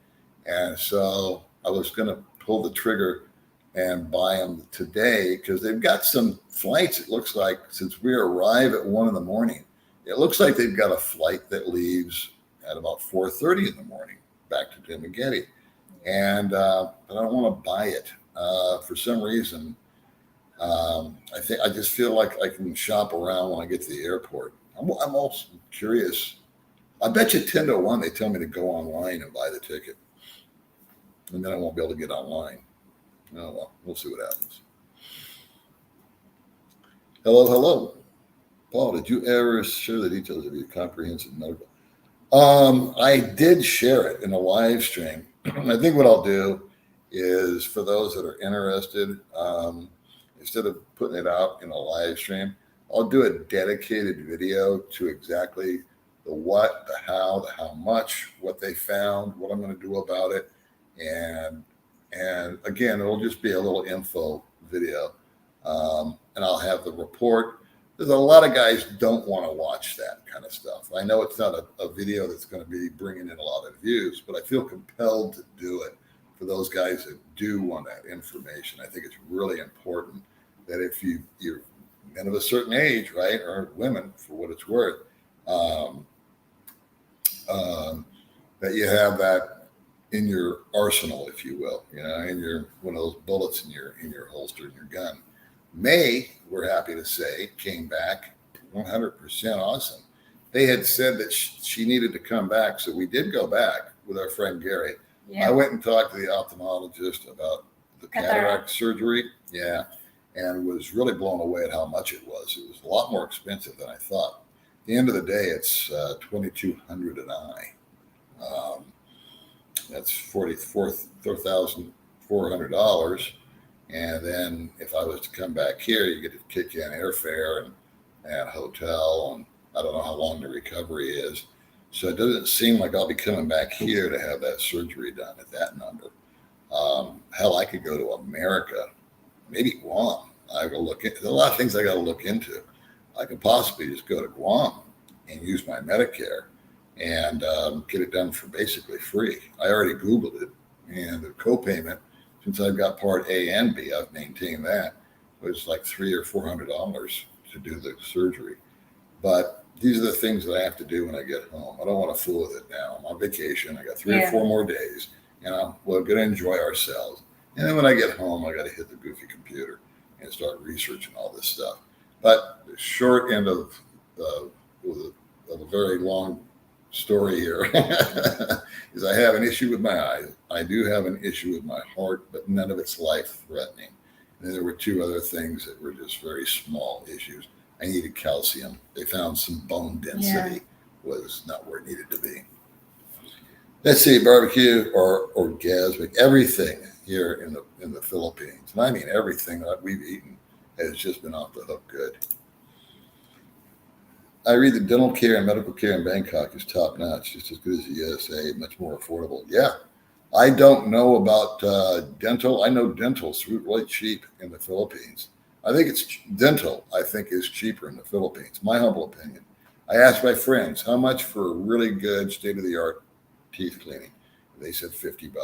And so I was going to pull the trigger and buy them today because they've got some flights, it looks like, since we arrive at 1 in the morning. It looks like they've got a flight that leaves at about 4:30 in the morning back to Dumaguete. And but I don't want to buy it for some reason. I just feel like I can shop around when I get to the airport. I'm also curious. I bet you 10 to 1 they tell me to go online and buy the ticket. And then I won't be able to get online. Oh, well, we'll see what happens. Hello. Paul, did you ever share the details of your comprehensive medical? I did share it in a live stream. I think what I'll do is for those that are interested, instead of putting it out in a live stream, I'll do a dedicated video to exactly the what, the how much, what they found, what I'm going to do about it, and again, it'll just be a little info video, and I'll have the report. There's a lot of guys don't want to watch that kind of stuff. I know it's not a video that's going to be bringing in a lot of views, but I feel compelled to do it for those guys that do want that information. I think it's really important that if you're men of a certain age, right, or women for what it's worth, that you have that in your arsenal, if you will, in your one of those bullets in your holster in your gun. Mae, we're happy to say, came back 100% awesome. They had said that she needed to come back, so we did go back with our friend Gary. Yeah. I went and talked to the ophthalmologist about the cataract surgery, and was really blown away at how much it was. It was a lot more expensive than I thought. At the end of the day, it's $2,200 an eye. That's $4,400. And then if I was to come back here, you get to kick in airfare and hotel, and I don't know how long the recovery is. So it doesn't seem like I'll be coming back here to have that surgery done at that number. Hell, I could go to America, maybe Guam. I got to look into. There's a lot of things I got to look into. I could possibly just go to Guam and use my Medicare and get it done for basically free. I already Googled it, and the copayment, since I've got Part A and B, I've maintained that, was like $300 or $400 to do the surgery. But these are the things that I have to do when I get home. I don't want to fool with it now. I'm on vacation. I got 3 or 4 more days, and we're going to enjoy ourselves. And then when I get home, I got to hit the goofy computer and start researching all this stuff. But the short end of a very long story here is I have an issue with my eyes. I do have an issue with my heart, but none of it's life-threatening. And there were 2 other things that were just very small issues. I needed calcium. They found some bone density was not where it needed to be. Let's see, barbecue or orgasmic, everything here in the Philippines, and I mean everything that we've eaten has just been off the hook good. I read that dental care and medical care in Bangkok is top notch, just as good as the USA, much more affordable. Yeah, I don't know about dental. I know dental's really cheap in the Philippines. I think dental is cheaper in the Philippines, my humble opinion. I asked my friends how much for a really good state-of-the-art teeth cleaning. They said $50.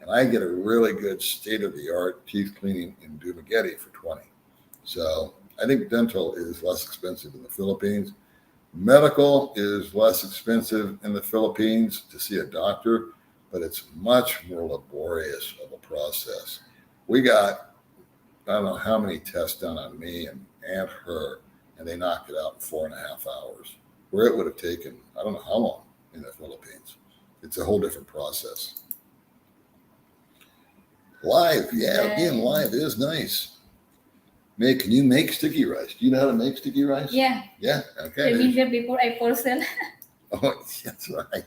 And I get a really good state-of-the-art teeth cleaning in Dumaguete for $20. So I think dental is less expensive in the Philippines. Medical is less expensive in the Philippines to see a doctor, but it's much more laborious of a process. We got, I don't know how many tests done on me and her, and they knocked it out in 4.5 hours, where it would have taken, I don't know how long in the Philippines. It's a whole different process. Live, again, live is nice. Mae, can you make sticky rice? Do you know how to make sticky rice? Yeah. Yeah, okay. The video before I parcel. Oh, that's right.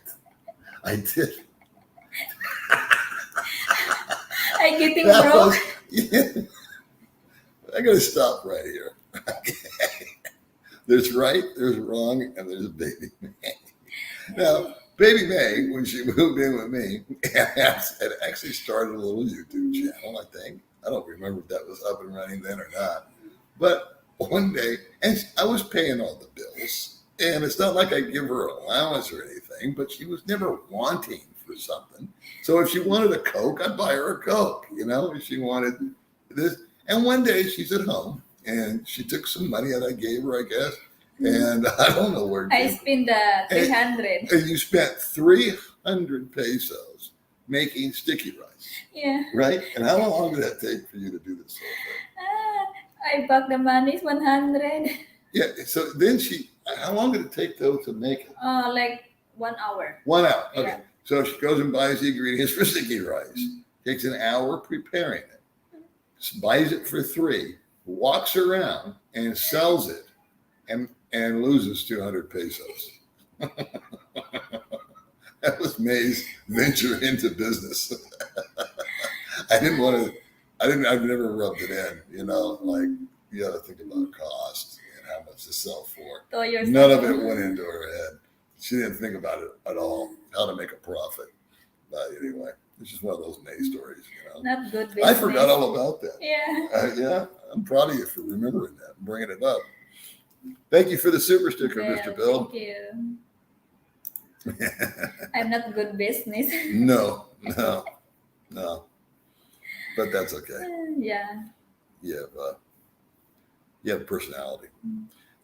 I did. I'm getting broke. I got to stop right here. Okay. There's right, there's wrong, and there's Baby Mae. Now, Baby Mae, when she moved in with me, had actually started a little YouTube channel, I think. I don't remember if that was up and running then or not. But one day, and I was paying all the bills, and it's not like I give her allowance or anything, but she was never wanting for something. So if she wanted a Coke, I'd buy her a Coke, if she wanted this. And one day she's at home, and she took some money that I gave her, I guess, and I don't know where. I spent the 300. And you spent 300 pesos making sticky rice. Yeah. Right? And how long did that take for you to do this whole thing? I back the money is 100. Yeah. So then how long did it take though to make it? Like 1 hour. 1 hour. Okay. Yeah. So she goes and buys the ingredients for sticky rice. Mm-hmm. Takes an hour preparing it. Buys it for $3, walks around and sells it and loses 200 pesos. That was Mae's venture into business. I didn't want to. I've never rubbed it in. You know, like you got to think about cost and how much to sell for. None of it went into her head. She didn't think about it at all. How to make a profit. But anyway, it's just one of those Mae stories. You know, Not good business. I forgot all about that. Yeah. Yeah, I'm proud of you for remembering that and bringing it up. Thank you for the super sticker, Mr. Bill. Thank you. I'm not good business. No. But that's okay. Yeah. You have personality.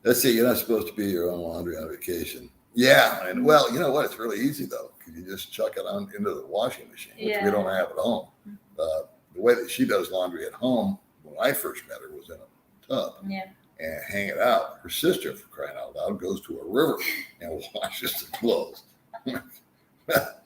Let's see, you're not supposed to be your own laundry on vacation. Yeah, and well, you know what? It's really easy though, because you just chuck it on into the washing machine, which we don't have at home. The way that she does laundry at home, when I first met her, was in a tub. Yeah. And hang it out. Her sister, for crying out loud, goes to a river and washes the clothes.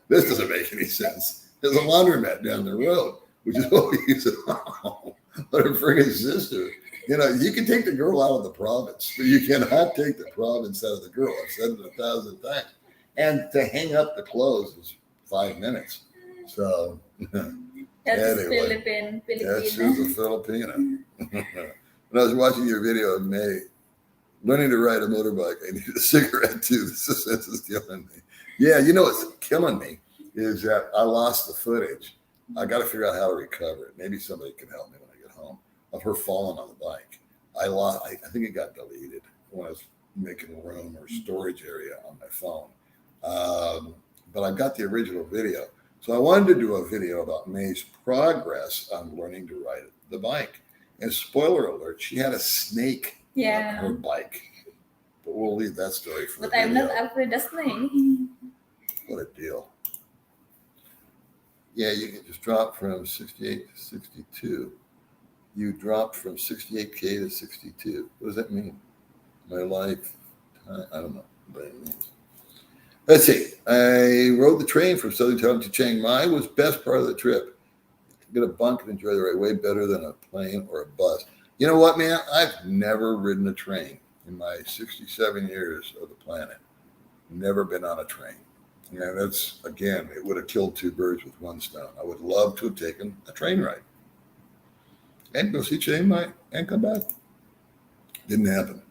This doesn't make any sense. There's a laundromat down the road, which is what we use at home. But her friggin' sister, you know, you can take the girl out of the province, but you cannot take the province out of the girl. I've said it 1,000 times. And to hang up the clothes is 5 minutes. So that's anyway, Filipino. She's a Filipino. When I was watching your video of Mae learning to ride a motorbike, I need a cigarette too. This is killing me. Yeah, you know what's killing me is that I lost the footage. I got to figure out how to recover it. Maybe somebody can help me when I get home. Of her falling on the bike. I think it got deleted when I was making room or storage area on my phone. But I've got the original video. So I wanted to do a video about Mae's progress on learning to ride the bike. And spoiler alert, she had a snake on her bike. But we'll leave that story for the video. I'm not afraid of snake. What a deal. Yeah, you can just drop from 68 to 62. You dropped from 68K to 62. What does that mean? My life, I don't know what it means. Let's see. I rode the train from Southern Thailand to Chiang Mai. Was best part of the trip. Get a bunk and enjoy the ride way better than a plane or a bus. You know what, man? I've never ridden a train in my 67 years of the planet. Never been on a train. And that's, again, it would have killed two birds with one stone. I would love to have taken a train ride and go see Chiang Mai and come back. Didn't happen.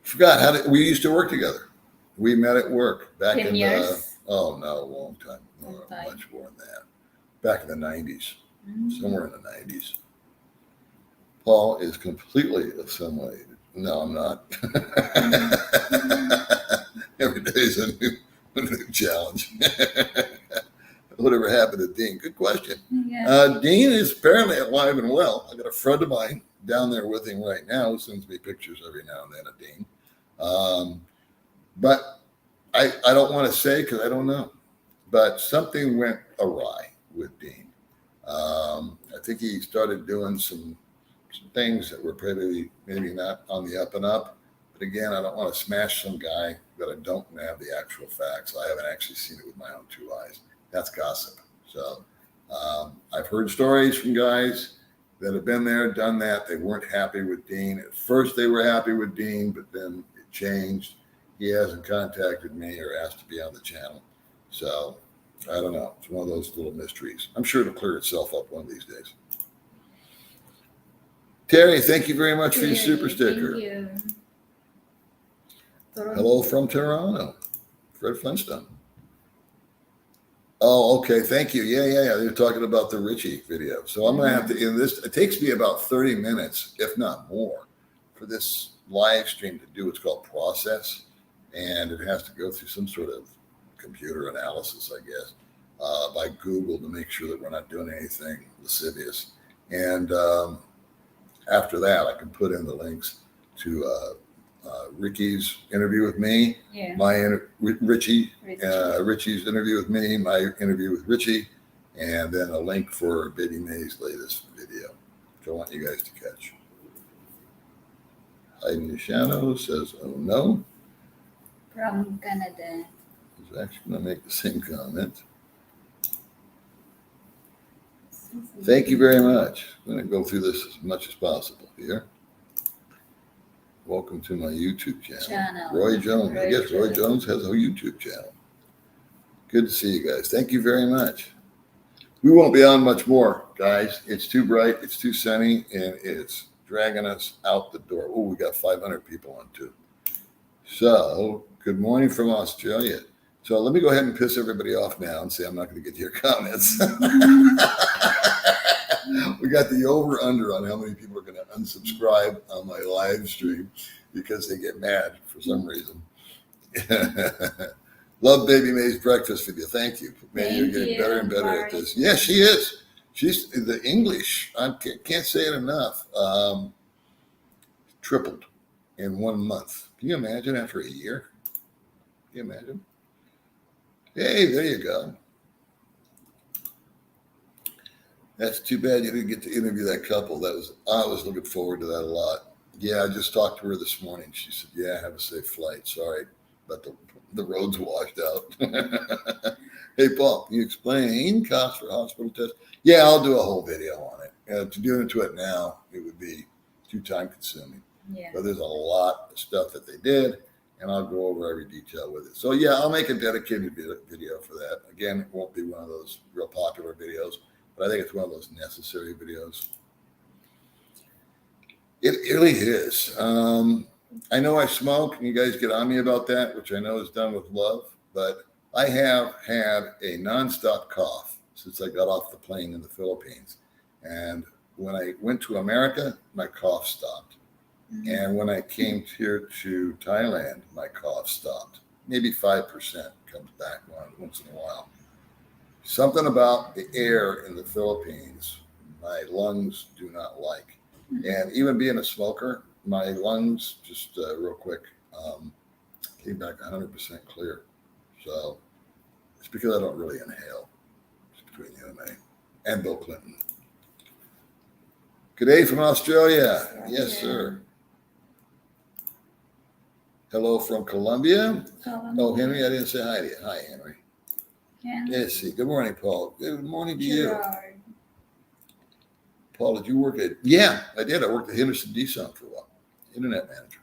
Forgot we used to work together. We met at work back 10 years? A long time. Much more than that. Back in the 90s, somewhere in the 90s. Paul is completely assimilated. No, I'm not. Every day is a new challenge. Whatever happened to Dean? Good question. Yeah. Dean is apparently alive and well. I got a friend of mine down there with him right now who sends me pictures every now and then of Dean. But I don't want to say because I don't know. But something went awry with Dean. I think he started doing some things that were maybe not on the up and up. But again, I don't want to smash some guy that I don't have the actual facts. I haven't actually seen it with my own two eyes. That's gossip. So I've heard stories from guys that have been there, done that. They weren't happy with Dean. At first, they were happy with Dean, but then it changed. He hasn't contacted me or asked to be on the channel. So I don't know. It's one of those little mysteries. I'm sure it'll clear itself up one of these days. Terry, thank you very much for your super sticker. Thank you. Hello from Toronto. Fred Flintstone. Oh, okay. Thank you. Yeah. They're talking about the Richie video. So I'm going to have to end this. It takes me about 30 minutes, if not more, for this live stream to do what's called process. And it has to go through some sort of computer analysis, I guess, by Google to make sure that we're not doing anything lascivious. And after that, I can put in the links to Ricky's interview with me, Richie's interview with me, my interview with Richie, and then a link for Baby Mae's latest video, which I want you guys to catch. Hiding the Shadow says, oh no. From Canada. He's actually going to make the same comment. Thank you very much. I'm going to go through this as much as possible here. Welcome to my YouTube channel. Roy Jones. I guess Roy Jones has a YouTube channel. Good to see you guys. Thank you very much. We won't be on much more, guys. It's too bright, it's too sunny, and it's dragging us out the door. Oh, we got 500 people on too. So, good morning from Australia. So let me go ahead and piss everybody off now and say I'm not going to get to your comments. We got the over-under on how many people are going to unsubscribe on my live stream because they get mad for some reason. Love Baby Mae's breakfast video. Thank you. Mae, you're getting better and better at this. Yeah, she is. She's the English. I can't say it enough. Tripled in 1 month. Can you imagine after a year? Can you imagine? Hey, there you go. That's too bad you didn't get to interview that couple. I was looking forward to that a lot. Yeah, I just talked to her this morning. She said, yeah, have a safe flight. Sorry, but the road's washed out. Hey, Paul, can you explain costs for hospital tests? Yeah, I'll do a whole video on it. To do into it now, it would be too time consuming. Yeah. But there's a lot of stuff that they did, and I'll go over every detail with it. So, yeah, I'll make a dedicated video for that. Again, it won't be one of those real popular videos, but I think it's one of those necessary videos. It really is. I know I smoke, and you guys get on me about that, which I know is done with love, but I have had a nonstop cough since I got off the plane in the Philippines. And when I went to America, my cough stopped. Mm-hmm. And when I came here to Thailand, my cough stopped. Maybe 5% comes back once in a while. Something about the air in the Philippines, my lungs do not like. Mm-hmm. And even being a smoker, my lungs just real quick came back 100% clear. So it's because I don't really inhale. It's between you and me and Bill Clinton. Good day from Australia. Yes, sir. Hello from Colombia. Oh, Henry, I didn't say hi to you. Hi, Henry. Let's see. Good morning, Paul. Good morning to you. Paul, did you work at? Yeah, I did. I worked at Henderson D-Sound for a while. Internet manager.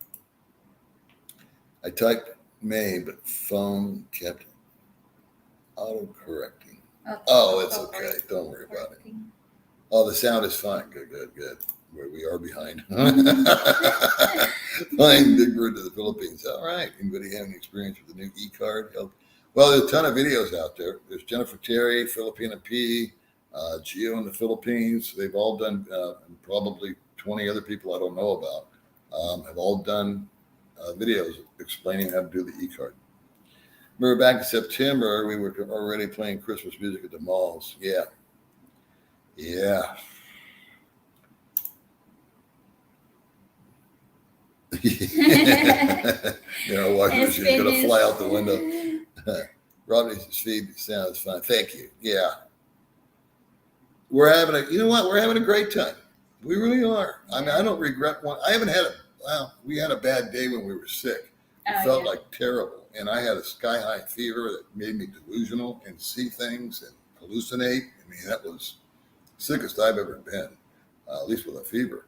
I typed Mae, but phone kept auto-correcting. Oh, it's okay. Don't worry about it. Oh, the sound is fine. Good. Where we are behind. Flying Big Bird to the Philippines. All right. Anybody having experience with the new e-card? Well, there's a ton of videos out there. There's Jennifer Terry, Filipina P, Gio in the Philippines. They've all done, probably 20 other people I don't know about, have all done videos explaining how to do the e-card. Remember back in September, we were already playing Christmas music at the malls. Yeah. Washing machine is going to fly out the window. Rodney's feed sounds fun. Thank you. Yeah. We're having we're having a great time. We really are. I mean, I don't regret one. I haven't had we had a bad day when we were sick. It felt like terrible. And I had a sky-high fever that made me delusional and see things and hallucinate. I mean, that was the sickest I've ever been, at least with a fever.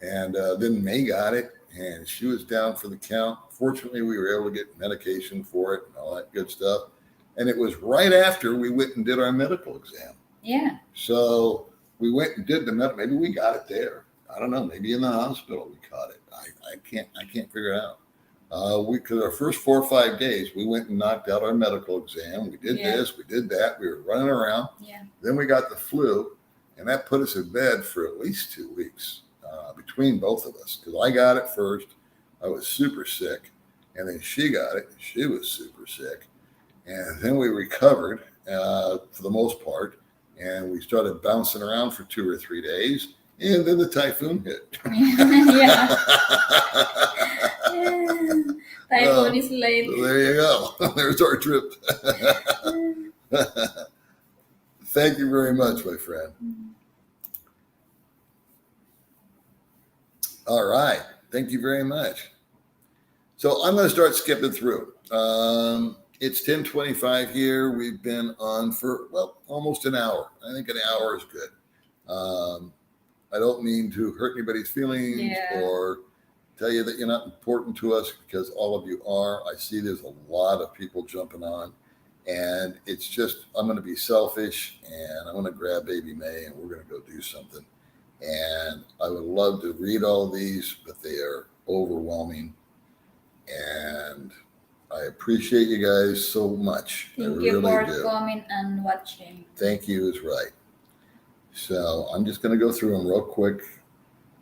And then Mae got it, and she was down for the count. Fortunately, we were able to get medication for it and all that good stuff. And it was right after we went and did our medical exam. Yeah. So we went and did the medical. Maybe we got it there. I don't know. Maybe in the hospital we caught it. I can't figure it out. Because our first 4 or 5 days, we went and knocked out our medical exam. We did this, we did that. We were running around. Yeah. Then we got the flu, and that put us in bed for at least 2 weeks between both of us. Because I got it first. I was super sick. And then she got it. She was super sick. And then we recovered for the most part. And we started bouncing around for 2 or 3 days. And then the typhoon hit. Yeah. Typhoon is late. So there you go. There's our trip. Thank you very much, my friend. All right. Thank you very much. So I'm going to start skipping through. It's 10:25 here. We've been on for, almost an hour. I think an hour is good. I don't mean to hurt anybody's feelings or tell you that you're not important to us, because all of you are. I see there's a lot of people jumping on. And it's just, I'm going to be selfish and I'm going to grab Baby Mae and we're going to go do something. And I would love to read all of these, but they are overwhelming. And I appreciate you guys so much. Thank I you really for do. coming and watching. Thank you is right. So I'm just going to go through them real quick.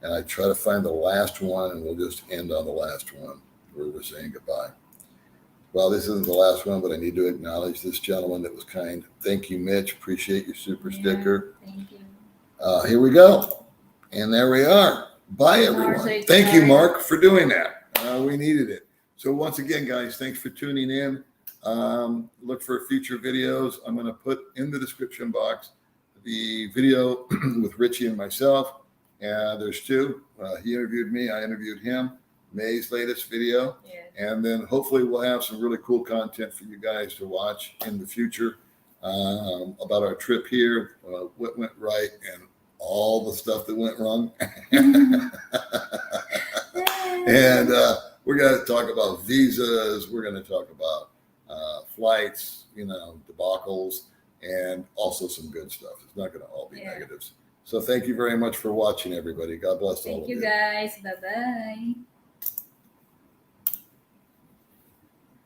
And I try to find the last one and we'll just end on the last one where we're saying goodbye. Well, this isn't the last one, but I need to acknowledge this gentleman that was kind. Thank you, Mitch. Appreciate your super sticker. Thank you. Here we go. And there we are. Bye, everyone. Thank you, Mark, for doing that. We needed it. So once again, guys, thanks for tuning in. Look for future videos. I'm going to put in the description box the video with Richie and myself. There's two. He interviewed me. I interviewed him. Mae's latest video. Yes. And then hopefully we'll have some really cool content for you guys to watch in the future about our trip here, what went right, and all the stuff that went wrong. And we're going to talk about visas. We're going to talk about flights, debacles, and also some good stuff. It's not going to all be negatives. So thank you very much for watching, everybody. God bless all of you. Thank you, guys. Bye-bye.